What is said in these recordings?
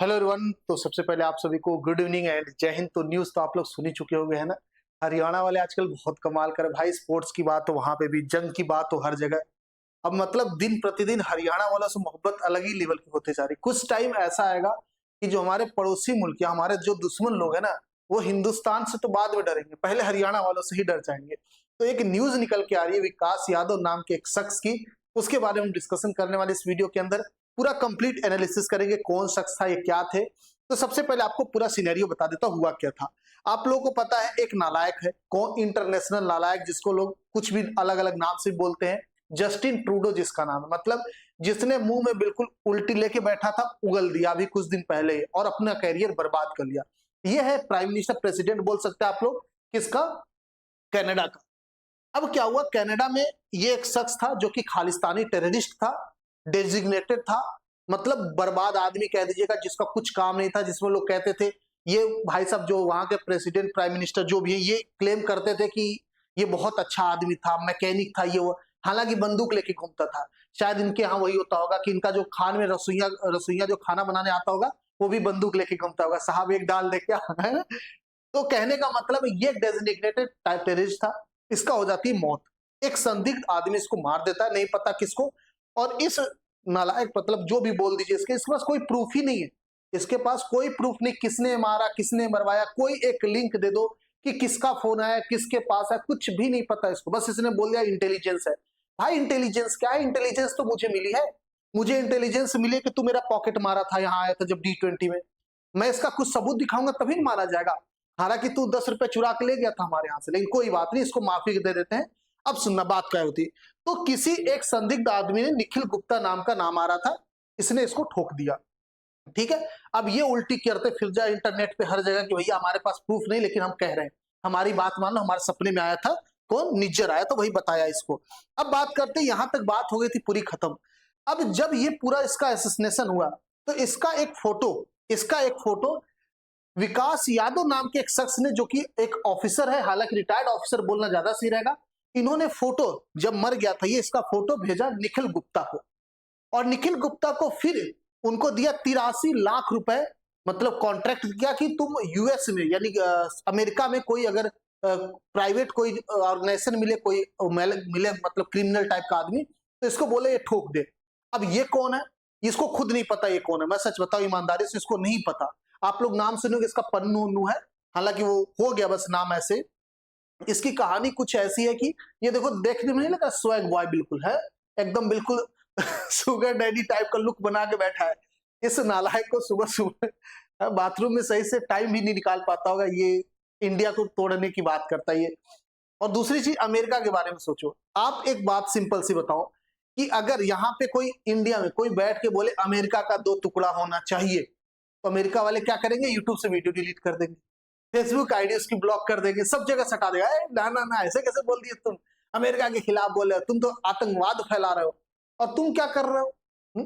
Hello everyone. तो सबसे पहले आप सभी को गुड इवनिंग एंड जय हिंद। तो न्यूज़ तो आप लोग सुन ही चुके होंगे, है ना। हरियाणा वाले आजकल बहुत कमाल कर भाई, स्पोर्ट्स की बात हो वहां पे भी, जंग की बात हो हर जगह। अब मतलब दिन प्रतिदिन हरियाणा वालों से मोहब्बत अलग ही लेवल की होते जा रही। कुछ टाइम ऐसा आएगा कि जो हमारे पड़ोसी मुल्क या हमारे जो दुश्मन लोग हैं ना, वो हिंदुस्तान से तो बाद में डरेंगे, पहले हरियाणा वालों से ही डर जाएंगे। तो एक न्यूज निकल के आ रही है विकास यादव नाम के एक शख्स की, उसके बारे में हम डिस्कशन करने वाले इस वीडियो के अंदर। पूरा कंप्लीट एनालिसिस करेंगे, कौन शख्स था, ये क्या थे। तो सबसे पहले आपको पूरा सिनेरियो बता देता हूँ हुआ क्या था। आप लोगों को पता है एक नालायक है, कौन, इंटरनेशनल नालायक, जिसको लोग कुछ भी अलग अलग नाम से बोलते हैं। जस्टिन ट्रूडो जिसका नाम है, मतलब जिसने मुंह में बिल्कुल उल्टी लेके बैठा था, उगल दिया अभी कुछ दिन पहले और अपना कैरियर बर्बाद कर लिया। ये है प्राइम मिनिस्टर, प्रेसिडेंट बोल सकते हैं आप लोग, किसका? कनाडा का। अब क्या हुआ, कनाडा में ये एक शख्स था जो कि खालिस्तानी टेररिस्ट था, डेजिग्नेटेड था, मतलब बर्बाद आदमी कह दीजिएगा, जिसका कुछ काम नहीं था, जिसमें लोग कहते थे ये भाई साहब जो वहां के प्रेसिडेंट प्राइम मिनिस्टर जो भी है, ये क्लेम करते थे कि ये बहुत अच्छा आदमी था, मैकेनिक था ये वो। हालांकि बंदूक लेके घूमता था। शायद इनके यहाँ वही होता होगा कि इनका जो खान में रसोइया रसोइया जो खाना बनाने आता होगा, वो भी बंदूक लेके घूमता होगा, साहब एक डाल दे क्या है। तो कहने का मतलब ये डेजिग्नेटेड टेररिस्ट था, इसका हो जाती है मौत। एक संदिग्ध आदमी इसको मार देता है, नहीं पता किसको। और इस नालायक, मतलब जो भी बोल दीजिए, इसके पास कोई प्रूफ ही नहीं है। इसके पास कोई प्रूफ नहीं, किसने मारा, किसने मरवाया, कोई एक लिंक दे दो कि किसका फोन आया, किसके पास है, कुछ भी नहीं पता इसको। बस इसने बोल दिया इंटेलिजेंस है। भाई इंटेलिजेंस क्या है? इंटेलिजेंस तो मुझे मिली है। मुझे इंटेलिजेंस मिली है कि तू मेरा पॉकेट मारा था, यहाँ आया था जब D20 में। मैं इसका कुछ सबूत दिखाऊंगा तभी नहीं मारा जाएगा। हालांकि तू 10 रुपए चुरा के ले गया था हमारे यहाँ से, लेकिन कोई बात नहीं, इसको माफी दे देते हैं। अब सुनना बात क्या होती। तो किसी एक संदिग्ध आदमी ने, निखिल गुप्ता नाम का नाम आ रहा था, इसने इसको ठोक दिया। ठीक है। अब ये उल्टी करते फिर जाए इंटरनेट पे हर जगह कि भैया हमारे पास प्रूफ नहीं, लेकिन हम कह रहे हैं, हमारी बात मान लो, हमारे सपने में आया था, कौन, निज्जर आया तो वही बताया इसको। अब बात करते, यहां तक बात हो गई थी पूरी खत्म। अब जब ये पूरा इसका एसेसिनेशन हुआ, तो इसका एक फोटो विकास यादव नाम के एक शख्स ने, जो कि एक ऑफिसर है, हालांकि रिटायर्ड ऑफिसर बोलना ज्यादा सही रहेगा, इन्होंने फोटो, जब मर गया था ये, इसका फोटो भेजा निखिल गुप्ता को। और निखिल गुप्ता को फिर उनको दिया 83 लाख रुपए, मतलब कॉन्ट्रैक्ट किया कि तुम यूएस में, यानी अमेरिका में कोई अगर प्राइवेट कोई ऑर्गेनाइजेशन मिले, कोई मिले, मतलब क्रिमिनल टाइप का आदमी, तो इसको बोले ये ठोक दे। अब ये कौन है, इसको खुद नहीं पता ये कौन है। मैं सच बताऊं ईमानदारी से, इसको नहीं पता। आप लोग नाम सुनोगे इसका पन्नू उन्नू है, हालांकि वो हो गया बस नाम ऐसे। इसकी कहानी कुछ ऐसी है कि ये देखो, देखने में नहीं लगा स्वैग बॉय बिल्कुल है, एकदम बिल्कुल सुगर डैडी टाइप का लुक बना के बैठा है। इस नालायक को सुबह सुबह बाथरूम में सही से टाइम भी नहीं निकाल पाता होगा, ये इंडिया को तोड़ने की बात करता है ये। और दूसरी चीज, अमेरिका के बारे में सोचो आप, एक बात सिंपल सी बताओ कि अगर यहाँ पे कोई, इंडिया में कोई बैठ के बोले अमेरिका का 2 टुकड़ा होना चाहिए, तो अमेरिका वाले क्या करेंगे? यूट्यूब से वीडियो डिलीट कर देंगे, फेसबुक आईडी उसकी ब्लॉक कर देंगे, सब जगह सटा देगा। ना ना ना, ऐसे कैसे बोल दिए तुम, अमेरिका के खिलाफ बोले हो, तुम तो आतंकवाद फैला रहे हो। और तुम क्या कर रहे हो? हुँ?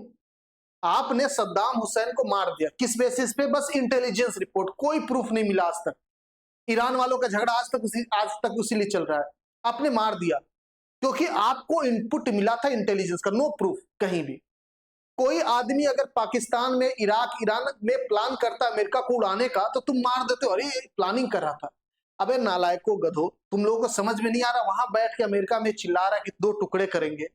आपने सद्दाम हुसैन को मार दिया, किस बेसिस पे? बस इंटेलिजेंस रिपोर्ट, कोई प्रूफ नहीं मिला आज तक। ईरान वालों का झगड़ा आज तक उसी लिए चल रहा है। आपने मार दिया क्योंकि आपको इनपुट मिला था इंटेलिजेंस का, नो प्रूफ कहीं भी। कोई आदमी अगर पाकिस्तान में, इराक, ईरान में प्लान करता अमेरिका को उड़ाने का, तो तुम मार देते हो, अरे प्लानिंग कर रहा था। अबे नालायको, गधो, तुम लोगों को समझ में नहीं आ रहा? वहां बैठ के अमेरिका में चिल्ला रहा है कि 2 टुकड़े करेंगे,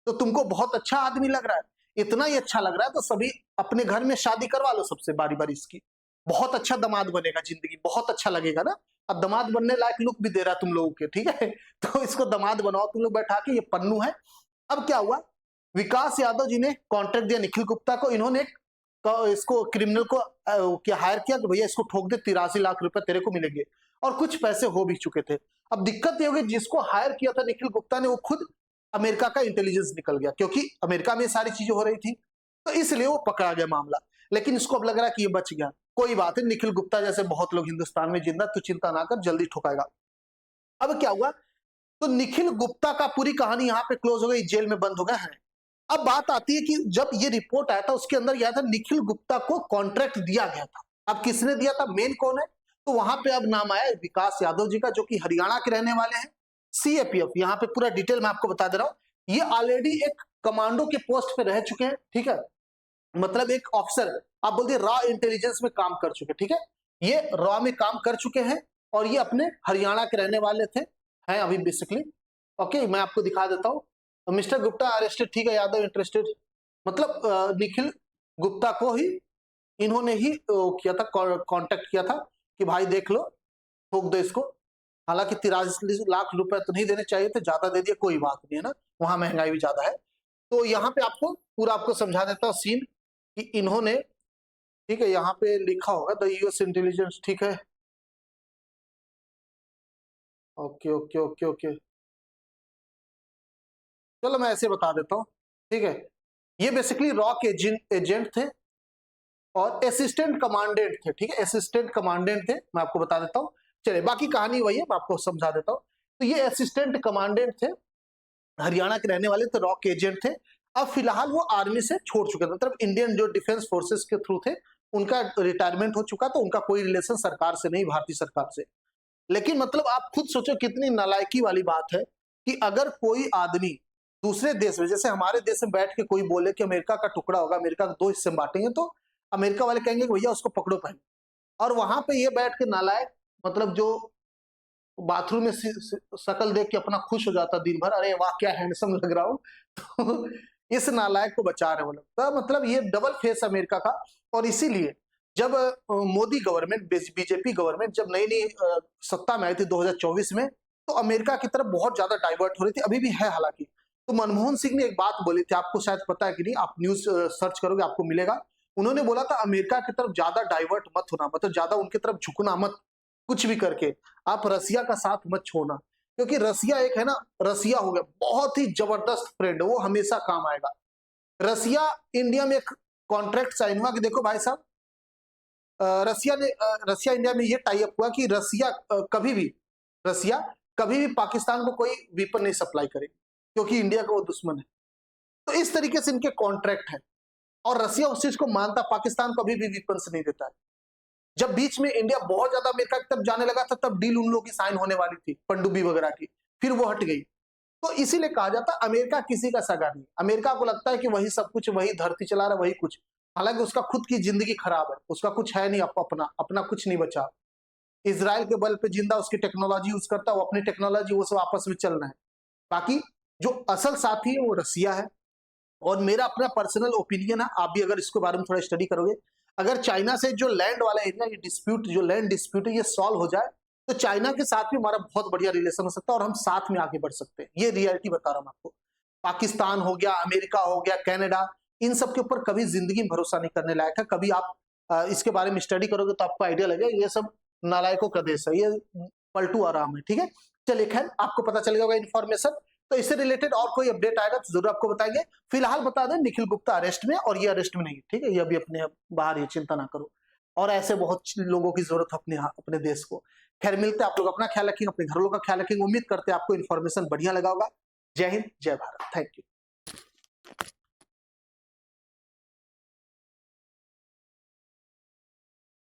तो तुमको बहुत अच्छा आदमी लग रहा है। इतना ही अच्छा लग रहा है तो सभी अपने घर में शादी करवा लो सबसे बारी बारी इसकी। बहुत अच्छा दामाद बनेगा, जिंदगी बहुत अच्छा लगेगा ना। अब दामाद बनने लायक लुक भी दे रहा है तुम लोगों के, ठीक है। तो इसको दामाद बनाओ तुम लोग बैठा के, ये पन्नू है। अब क्या हुआ, विकास यादव जी ने कॉन्ट्रैक्ट दिया निखिल गुप्ता को, इन्होंने इसको क्रिमिनल को हायर किया कि भैया इसको ठोक दे, 83 लाख रुपए तेरे को मिलेंगे। और कुछ पैसे हो भी चुके थे। अब दिक्कत ये होगी, जिसको हायर किया था निखिल गुप्ता ने, वो खुद अमेरिका का इंटेलिजेंस निकल गया, क्योंकि अमेरिका में सारी चीजें हो रही थी, तो इसलिए वो पकड़ा गया मामला। लेकिन इसको अब लग रहा है कि ये बच गया। कोई बात नहीं, निखिल गुप्ता जैसे बहुत लोग हिंदुस्तान में जिंदा, तू चिंता ना कर, जल्दी ठुकाएगा। अब क्या हुआ, तो निखिल गुप्ता का पूरी कहानी यहाँ पे क्लोज हो गई, जेल में बंद हो गए हैं। अब बात आती है कि जब ये रिपोर्ट आया था, उसके अंदर यह था निखिल गुप्ता को कॉन्ट्रैक्ट दिया गया था। अब किसने दिया था, मेन कौन है? तो वहां पे अब नाम आया विकास यादव जी का, जो कि हरियाणा के रहने वाले हैं। CAPF, यहाँ पे पूरा डिटेल मैं आपको बता दे रहा हूँ। ये ऑलरेडी एक कमांडो के पोस्ट पे रह चुके हैं, ठीक है। मतलब एक ऑफिसर, आप बोलते हैं रॉ इंटेलिजेंस में काम कर चुके, ठीक है, ये रॉ में काम कर चुके हैं और ये अपने हरियाणा के रहने वाले थे, हैं अभी बेसिकली। ओके, मैं आपको दिखा देता हूँ। मिस्टर गुप्ता अरेस्टेड, ठीक है, यादव इंटरेस्टेड, मतलब निखिल गुप्ता को ही इन्होंने ही किया था, कांटेक्ट किया था कि भाई देख लो, ठोक दो इसको। हालांकि 43 लाख रुपए तो नहीं देने चाहिए थे, ज्यादा दे दिए, कोई बात नहीं है ना, वहां महंगाई भी ज्यादा है। तो यहाँ पे आपको पूरा आपको समझा देता हूँ सीन कि इन्होंने, ठीक है, यहाँ पे लिखा होगा द यूएस इंटेलिजेंस, ठीक है, ओके ओके ओके ओके, चलो मैं ऐसे बता देता हूँ, ठीक है। ये बेसिकली रॉ के एजेंट थे और असिस्टेंट कमांडेंट थे, ठीक है, असिस्टेंट कमांडेंट थे, मैं आपको बता देता हूँ। चलिए बाकी कहानी वही है, मैं आपको समझा देता हूँ। तो ये असिस्टेंट कमांडेंट थे, हरियाणा के रहने वाले थे, रॉ के एजेंट थे। अब फिलहाल वो आर्मी से छोड़ चुके थे, मतलब इंडियन जो डिफेंस फोर्सेस के थ्रू थे, उनका रिटायरमेंट हो चुका, तो उनका कोई रिलेशन सरकार से नहीं, भारतीय सरकार से। लेकिन मतलब आप खुद सोचो कितनी नालायकी वाली बात है कि अगर कोई आदमी दूसरे देश में, जैसे हमारे देश में बैठ के कोई बोले कि अमेरिका का टुकड़ा होगा, अमेरिका को 2 हिस्से में बांटेंगे, तो अमेरिका वाले कहेंगे कि भैया उसको पकड़ो पहले। और वहां पे ये बैठ के नालायक, मतलब जो बाथरूम में शक्ल देख के अपना खुश हो जाता दिन भर, अरे वाह क्या हैंडसम लग रहा हूँ तो इस नालायक को बचा रहे वो लोग। तो मतलब ये डबल फेस अमेरिका का। और इसीलिए जब मोदी गवर्नमेंट, बीजेपी गवर्नमेंट जब नई नई सत्ता में आई थी 2024 में, तो अमेरिका की तरफ बहुत ज्यादा डाइवर्ट हो रही थी, अभी भी है हालांकि। तो मनमोहन सिंह ने एक बात बोली थी, आपको शायद पता है कि नहीं, आप न्यूज सर्च करोगे आपको मिलेगा। उन्होंने बोला था अमेरिका की तरफ ज्यादा डाइवर्ट मत होना, मतलब ज्यादा उनकी तरफ झुकना मत, कुछ भी करके आप रसिया का साथ मत छोड़ना, क्योंकि रसिया एक है ना, रसिया हो गया बहुत ही जबरदस्त फ्रेंड, वो हमेशा काम आएगा। रसिया इंडिया में एक कॉन्ट्रैक्ट साइन हुआ कि देखो भाई साहब, रसिया इंडिया में ये टाई अप हुआ कि रसिया कभी भी पाकिस्तान को कोई वेपन नहीं सप्लाई करे, क्योंकि इंडिया का वो दुश्मन है। तो इस तरीके से इनके कॉन्ट्रैक्ट है और रसिया उस चीज को मानता, पाकिस्तान को अभी भी वेपन नहीं देता है। जब बीच में इंडिया बहुत ज्यादा अमेरिका की तरफ जाने लगा था, तब डील उन लोगों की साइन होने वाली थी, पनडुब्बी वगैरह की, फिर वो हट गई। तो इसीलिए कहा जाता है अमेरिका किसी का सगा नहीं। अमेरिका को लगता है कि वही सब कुछ, वही धरती चला रहा है, वही कुछ, हालांकि उसका खुद की जिंदगी खराब है, उसका कुछ है नहीं, अपना अपना कुछ नहीं बचा। इजराइल के बल पे जिंदा, उसकी टेक्नोलॉजी यूज करता, वो अपनी टेक्नोलॉजी, वो सब आपस में चल रहा है। बाकी जो असल साथी है वो रसिया है। और मेरा अपना पर्सनल ओपिनियन है, आप भी अगर इसके बारे में थोड़ा स्टडी करोगे, अगर चाइना से जो लैंड वाला एरिया, ये डिस्प्यूट, जो लैंड डिस्प्यूट है, ये सॉल्व हो जाए, तो चाइना के साथ भी हमारा बहुत बढ़िया रिलेशन हो सकता है और हम साथ में आगे बढ़ सकते हैं। ये रियलिटी बता रहा हूं आपको। पाकिस्तान हो गया, अमेरिका हो गया, कनाडा, इन सब के ऊपर कभी जिंदगी में भरोसा नहीं करने लायक है। कभी आप इसके बारे में स्टडी करोगे तो आपको आइडिया लगेगा, ये सब नालायकों का देश है, ये पलटू आराम है, ठीक है। चलिए खैर, आपको पता चल गया इन्फॉर्मेशन। तो इससे रिलेटेड और कोई अपडेट आएगा तो जरूर आपको बताएंगे। फिलहाल बता दें, निखिल गुप्ता अरेस्ट में, और ये अरेस्ट में नहीं, ठीक है, ये अभी अपने बाहर, ये चिंता ना करो। और ऐसे बहुत लोगों की जरूरत है अपने देश को। खैर मिलते हैं, आप लोग अपना ख्याल रखेंगे, अपने घर वालों का ख्याल रखेंगे। उम्मीद करते हैं आपको इन्फॉर्मेशन बढ़िया लगा होगा। जय हिंद, जय भारत, थैंक यू।